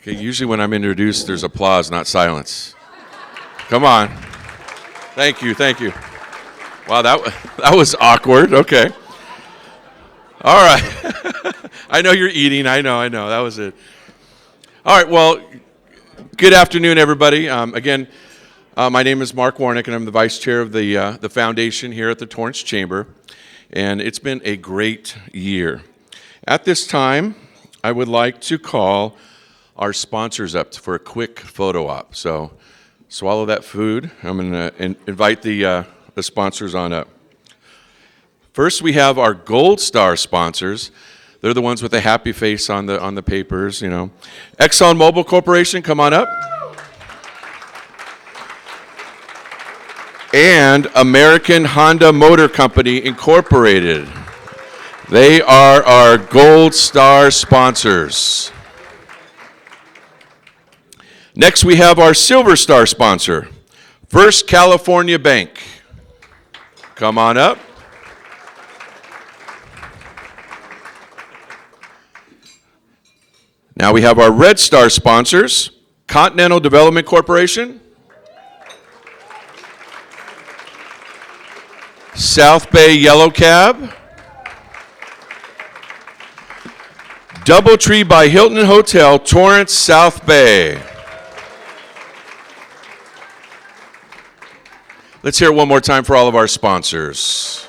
Okay, usually when I'm introduced, there's applause, not silence. Come on. Thank you, thank you. Wow, that was awkward. Okay. All right. I know you're eating. I know. That was it. All right, well, good afternoon, everybody. Again, my name is Mark Waronek, and I'm the vice chair of the foundation here at the Torrance Chamber. And it's been a great year. At this time, I would like to call our sponsors up for a quick photo op. So swallow that food. I'm going to invite the sponsors on up. First, we have our Gold Star sponsors. They're the ones with the happy face on the papers, you know. ExxonMobil Corporation, come on up. And American Honda Motor Company Incorporated. They are our Gold Star sponsors. Next, we have our Silver Star sponsor, First California Bank. Come on up. Now we have our Red Star sponsors, Continental Development Corporation, South Bay Yellow Cab, Doubletree by Hilton Hotel, Torrance, South Bay. Let's hear it one more time for all of our sponsors.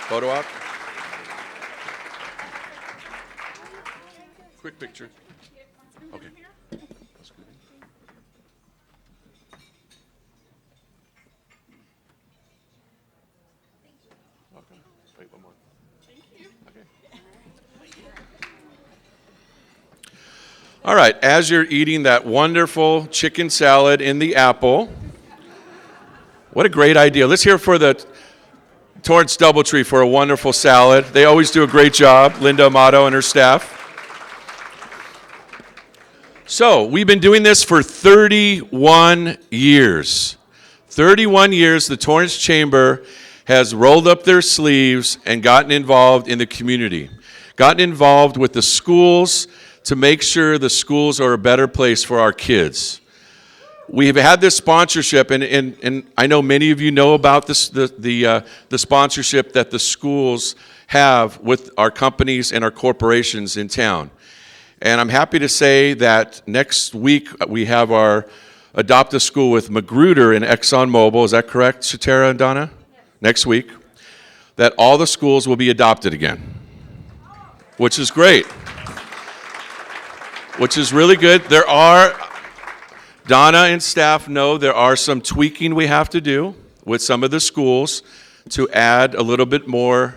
Photo op. Quick picture. Okay. Wait, one more. Thank you. Okay. All right, as you're eating that wonderful chicken salad in the apple, what a great idea. Let's hear for the Torrance Doubletree for a wonderful salad. They always do a great job, Linda Amato and her staff. So, we've been doing this for 31 years. 31 years, the Torrance Chamber has rolled up their sleeves and gotten involved in the community. Gotten involved with the schools to make sure the schools are a better place for our kids. We have had this sponsorship, and I know many of you know about this, the sponsorship that the schools have with our companies and our corporations in town. And I'm happy to say that next week we have our Adopt a School with Magruder and ExxonMobil. Is that correct, Shatera and Donna? Yes. Next week. That all the schools will be adopted again, which is great. Which is really good. Donna and staff know there are some tweaking we have to do with some of the schools to add a little bit more,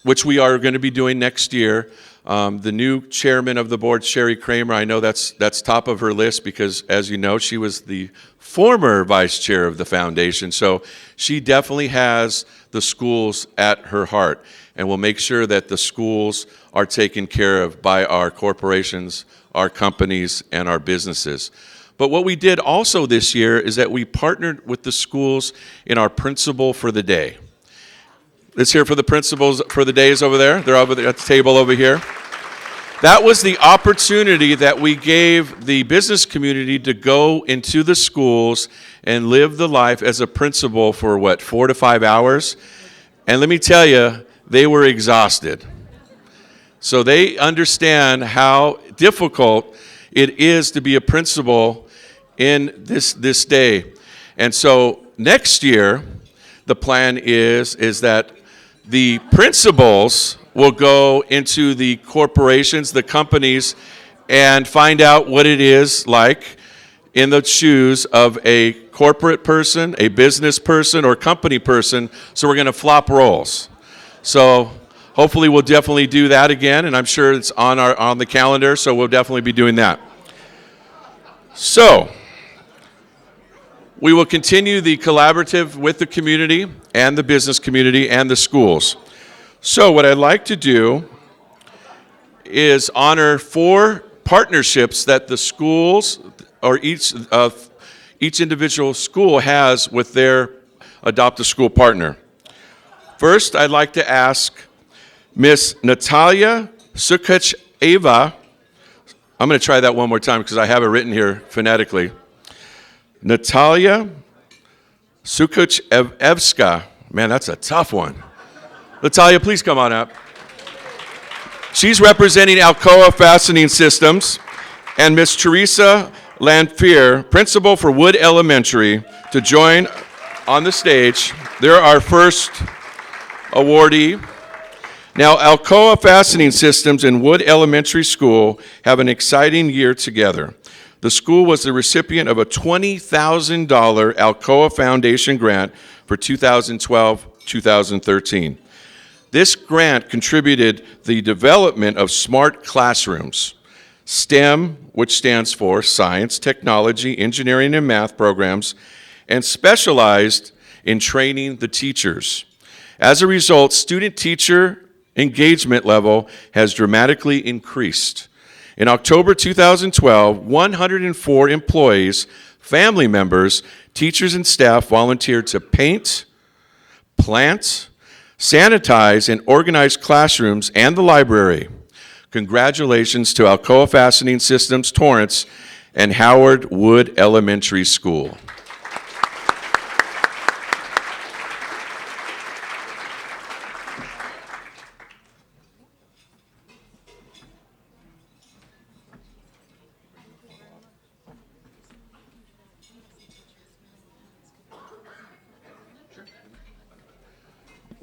which we are going to be doing next year. The new chairman of the board, Sherry Kramer, I know that's top of her list because, as you know, she was the former vice chair of the foundation. So she definitely has the schools at her heart and will make sure that the schools are taken care of by our corporations, our companies, and our businesses. But what we did also this year is that we partnered with the schools in our Principal for the Day. Let's hear for the principals for the days over there. They're over there at the table over here. That was the opportunity that we gave the business community to go into the schools and live the life as a principal for 4 to 5 hours? And let me tell you, they were exhausted. So they understand how difficult it is to be a principal in this day. And so next year, the plan is that the principals will go into the corporations, the companies, and find out what it is like in the shoes of a corporate person, a business person, or company person. So we're going to flop roles. So hopefully we'll definitely do that again, and I'm sure it's on the calendar, so we'll definitely be doing that. So we will continue the collaborative with the community and the business community and the schools. So what I'd like to do is honor 4 partnerships that the schools or each individual school has with their Adopt a School partner. First, I'd like to ask Miss Natalia Ava, I'm going to try that one more time because I have it written here phonetically. Natalia Sukuchevska. Man, that's a tough one. Natalia, please come on up. She's representing Alcoa Fastening Systems. And Miss Teresa Lanfear, principal for Wood Elementary, to join on the stage. They're our first awardee. Now, Alcoa Fastening Systems and Wood Elementary School have an exciting year together. The school was the recipient of a $20,000 Alcoa Foundation grant for 2012-2013. This grant contributed the development of smart classrooms, STEM, which stands for Science, Technology, Engineering, and Math programs, and specialized in training the teachers. As a result, student-teacher engagement level has dramatically increased. In October 2012, 104 employees, family members, teachers, and staff volunteered to paint, plant, sanitize, and organize classrooms and the library. Congratulations to Alcoa Fastening Systems, Torrance, and Howard Wood Elementary School.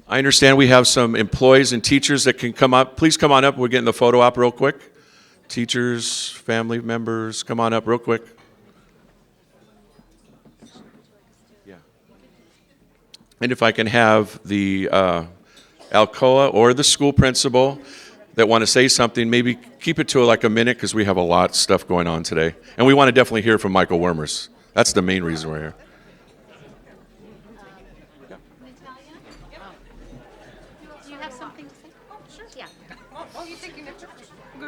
I understand we have some employees and teachers that can come up. Please come on up. We're getting the photo op real quick. Teachers, family members, come on up real quick. Yeah. And if I can have the Alcoa or the school principal that want to say something, maybe keep it to like a minute because we have a lot of stuff going on today. And we want to definitely hear from Michael Wormers. That's the main reason we're here.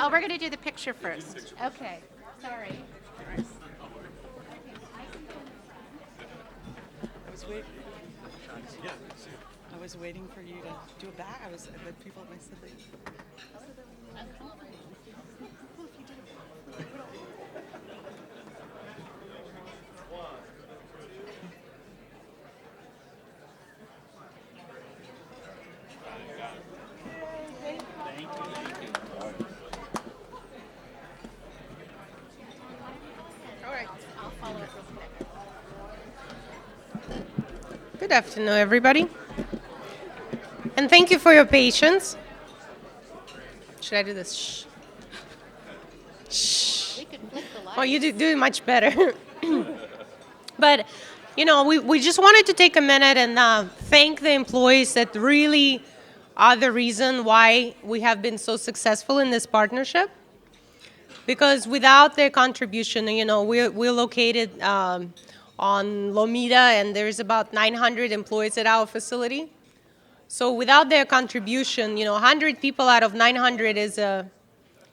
Oh, we're going to do the picture first. Okay, sorry. I was waiting for you to do it back. I was the people at my sibling. Good afternoon, everybody. And thank you for your patience. Should I do this? Shh. Shh. Oh, you do it much better. But, you know, we just wanted to take a minute and thank the employees that really are the reason why we have been so successful in this partnership. Because without their contribution, you know, we're located on Lomita, and there's about 900 employees at our facility. So without their contribution, you know, 100 people out of 900 is a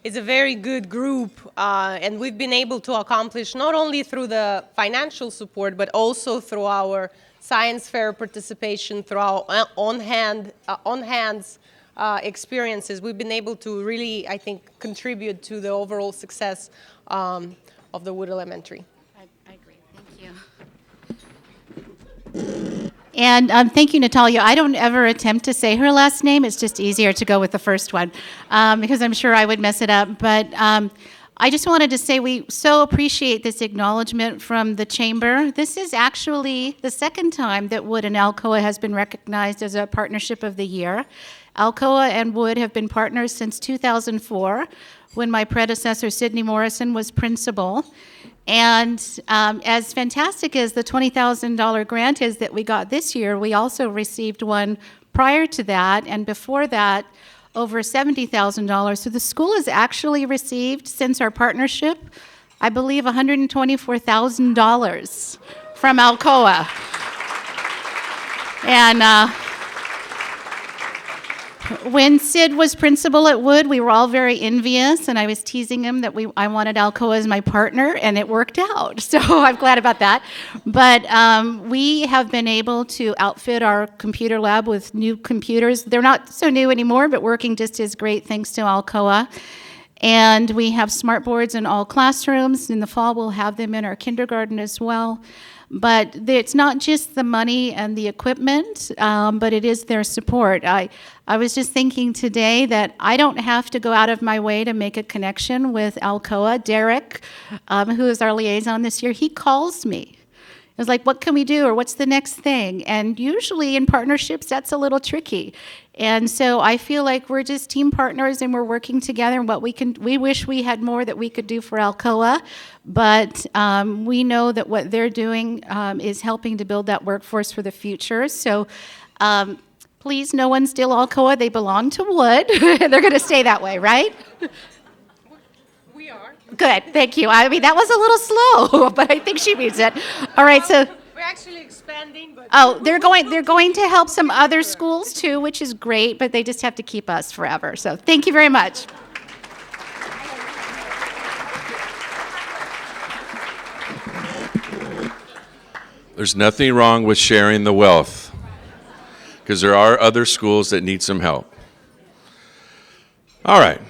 very good group, and we've been able to accomplish not only through the financial support, but also through our science fair participation, through our on-hands experiences. We've been able to really, I think, contribute to the overall success of the Wood Elementary. I agree. Thank you. And thank you, Natalia. I don't ever attempt to say her last name. It's just easier to go with the first one because I'm sure I would mess it up. But I just wanted to say we so appreciate this acknowledgement from the Chamber. This is actually the second time that Wood and Alcoa has been recognized as a Partnership of the Year. Alcoa and Wood have been partners since 2004, when my predecessor, Sidney Morrison, was principal. And as fantastic as the $20,000 grant is that we got this year, we also received one prior to that, and before that, over $70,000. So the school has actually received, since our partnership, I believe $124,000 from Alcoa. And when Sid was principal at Wood, we were all very envious, and I was teasing him that I wanted Alcoa as my partner, and it worked out. So I'm glad about that. But we have been able to outfit our computer lab with new computers. They're not so new anymore, but working just as great thanks to Alcoa. And we have smart boards in all classrooms. In the fall, we'll have them in our kindergarten as well. But it's not just the money and the equipment, but it is their support. I was just thinking today that I don't have to go out of my way to make a connection with Alcoa. Derek, who is our liaison this year, he calls me. It's like, what can we do, or what's the next thing? And usually in partnerships, that's a little tricky. And so I feel like we're just team partners and we're working together. And we wish we had more that we could do for Alcoa, but we know that what they're doing is helping to build that workforce for the future. So please, no one steal Alcoa. They belong to Wood. They're going to stay that way, right? We are. Good, thank you. I mean, that was a little slow, but I think she means it. All right, so. We're actually expanding, but Oh, they're going to help some other schools too, which is great, but they just have to keep us forever. So thank you very much. There's nothing wrong with sharing the wealth, because there are other schools that need some help. All right.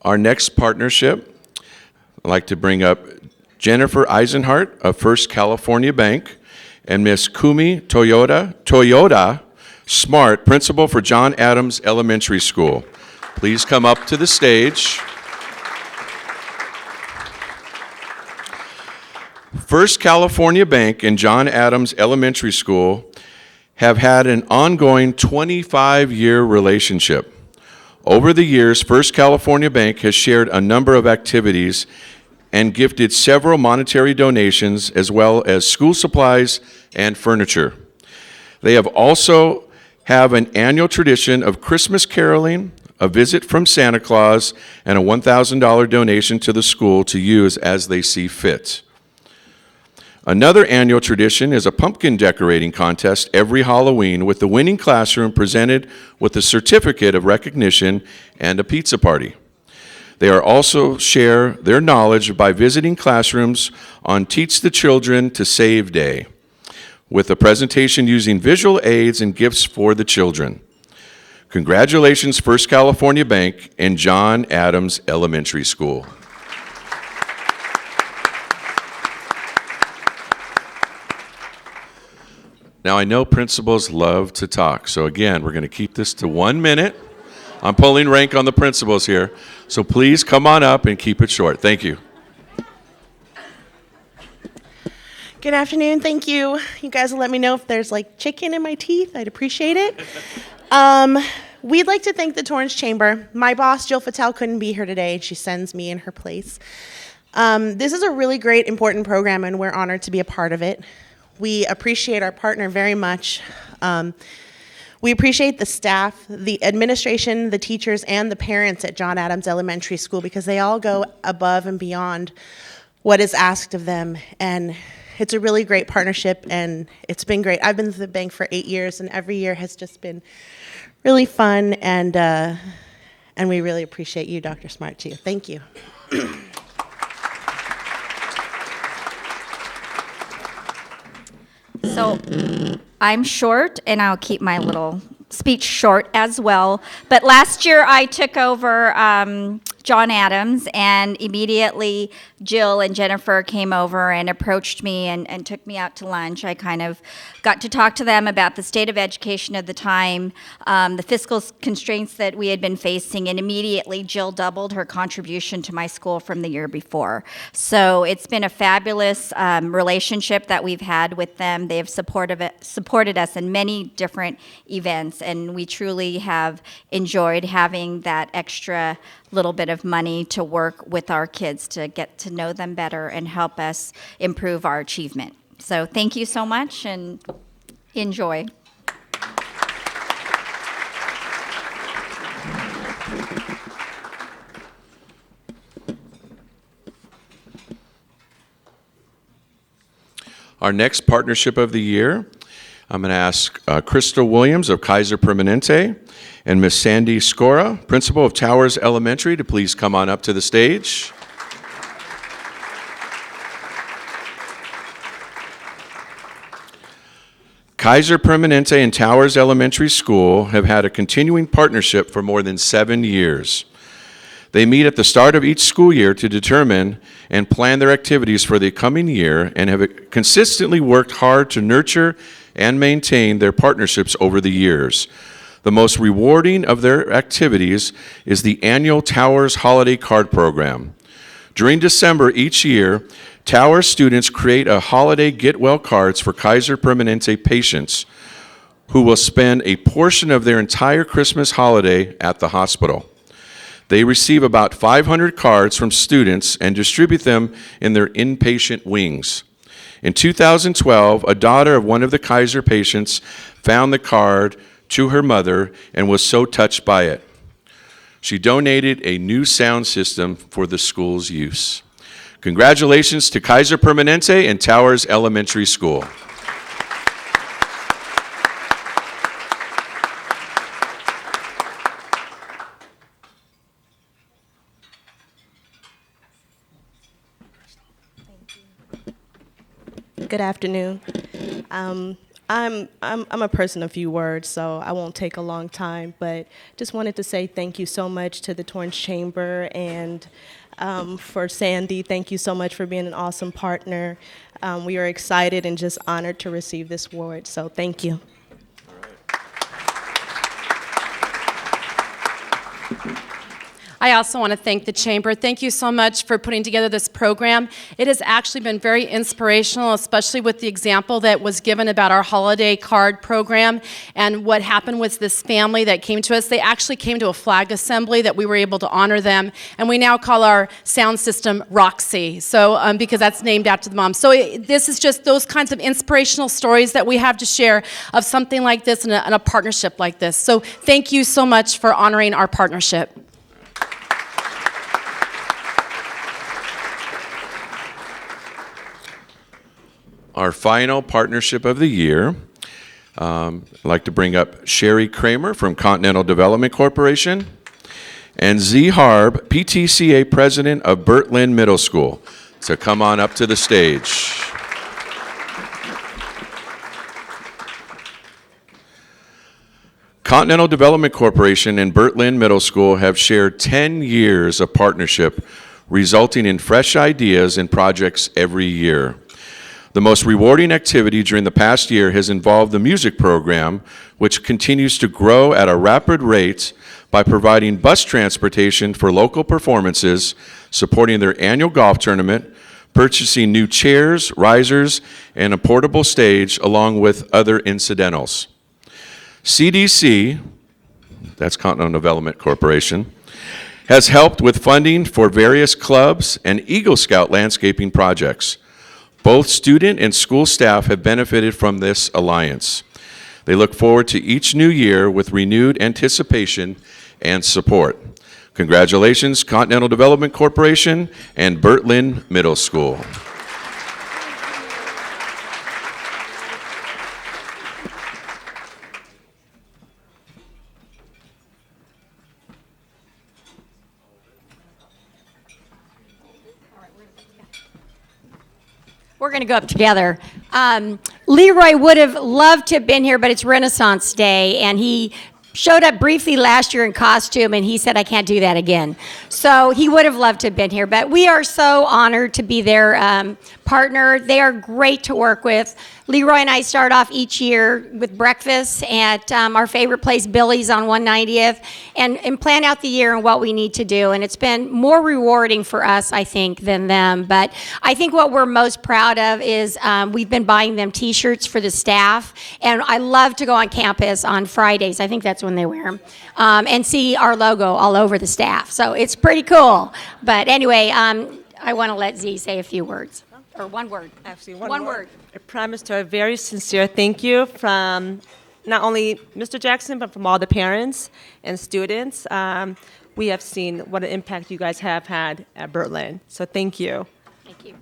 Our next partnership, I'd like to bring up Jennifer Eisenhart of First California Bank and Miss Kumi Toyota Smart, principal for John Adams Elementary School. Please come up to the stage. First California Bank and John Adams Elementary School have had an ongoing 25-year relationship. Over the years, First California Bank has shared a number of activities and gifted several monetary donations as well as school supplies and furniture. They have also have an annual tradition of Christmas caroling, a visit from Santa Claus, and a $1,000 donation to the school to use as they see fit. Another annual tradition is a pumpkin decorating contest every Halloween, with the winning classroom presented with a certificate of recognition and a pizza party. They are also share their knowledge by visiting classrooms on Teach the Children to Save Day, with a presentation using visual aids and gifts for the children. Congratulations, First California Bank and John Adams Elementary School. Now, I know principals love to talk, so again, we're going to keep this to 1 minute. I'm pulling rank on the principals here, so please come on up and keep it short. Thank you. Good afternoon. Thank you. You guys will let me know if there's like chicken in my teeth. I'd appreciate it. We'd like to thank the Torrance Chamber. My boss, Jill Fattel, couldn't be here today, and she sends me in her place. This is a really great, important program, and we're honored to be a part of it. We appreciate our partner very much. We appreciate the staff, the administration, the teachers, and the parents at John Adams Elementary School, because they all go above and beyond what is asked of them. And it's a really great partnership, and it's been great. I've been to the bank for 8 years, and every year has just been really fun, and we really appreciate you, Dr. Smart, too. Thank you. So I'm short, and I'll keep my little speech short as well. But last year I took over John Adams, and immediately Jill and Jennifer came over and approached me and took me out to lunch. I kind of got to talk to them about the state of education at the time, the fiscal constraints that we had been facing, and immediately Jill doubled her contribution to my school from the year before. So it's been a fabulous relationship that we've had with them. They have supported us in many different events, and we truly have enjoyed having that extra little bit of money to work with our kids to get to know them better and help us improve our achievement. So thank you so much, and enjoy. Our next partnership of the year, I'm going to ask Crystal Williams of Kaiser Permanente and Miss Sandy Scora, principal of Towers Elementary, to please come on up to the stage. Kaiser Permanente and Towers Elementary School have had a continuing partnership for more than 7 years. They meet at the start of each school year to determine and plan their activities for the coming year and have consistently worked hard to nurture and maintain their partnerships over the years. The most rewarding of their activities is the annual Towers Holiday Card Program. During December each year, Towers students create a holiday get-well cards for Kaiser Permanente patients who will spend a portion of their entire Christmas holiday at the hospital. They receive about 500 cards from students and distribute them in their inpatient wings. In 2012, a daughter of one of the Kaiser patients found the card to her mother and was so touched by it. She donated a new sound system for the school's use. Congratulations to Kaiser Permanente and Towers Elementary School. Good afternoon. I'm a person of few words, so I won't take a long time, but just wanted to say thank you so much to the Torrance Chamber and for Sandy. Thank you so much for being an awesome partner. We are excited and just honored to receive this award, so thank you. I also want to thank the Chamber. Thank you so much for putting together this program. It has actually been very inspirational, especially with the example that was given about our holiday card program and what happened with this family that came to us. They actually came to a flag assembly that we were able to honor them, and we now call our sound system Roxy, so because that's named after the mom. So this is just those kinds of inspirational stories that we have to share of something like this and a partnership like this. So thank you so much for honoring our partnership. Our final partnership of the year, I'd like to bring up Sherry Kramer from Continental Development Corporation and Z. Harb, PTCA President of Burt Lynn Middle School, to come on up to the stage. Continental Development Corporation and Burt Lynn Middle School have shared 10 years of partnership, resulting in fresh ideas and projects every year. The most rewarding activity during the past year has involved the music program, which continues to grow at a rapid rate by providing bus transportation for local performances, supporting their annual golf tournament, purchasing new chairs, risers, and a portable stage, along with other incidentals. CDC, that's Continental Development Corporation, has helped with funding for various clubs and Eagle Scout landscaping projects. Both student and school staff have benefited from this alliance. They look forward to each new year with renewed anticipation and support. Congratulations, Continental Development Corporation and Burt Lynn Middle School. We're going to go up together. Leroy would have loved to have been here, but it's Renaissance Day, and he showed up briefly last year in costume, and he said, I can't do that again. So he would have loved to have been here, but we are so honored to be their partner. They are great to work with. Leroy and I start off each year with breakfast at our favorite place, Billy's on 190th, and plan out the year and what we need to do. And it's been more rewarding for us, I think, than them. But I think what we're most proud of is we've been buying them T-shirts for the staff. And I love to go on campus on Fridays. I think that's when they wear them. And see our logo all over the staff. So it's pretty cool. But anyway, I want to let Z say a few words. Or one word. Actually, one word. I promise to a very sincere thank you from not only Mr. Jackson, but from all the parents and students. We have seen what an impact you guys have had at Burt Lynn. So thank you. Thank you.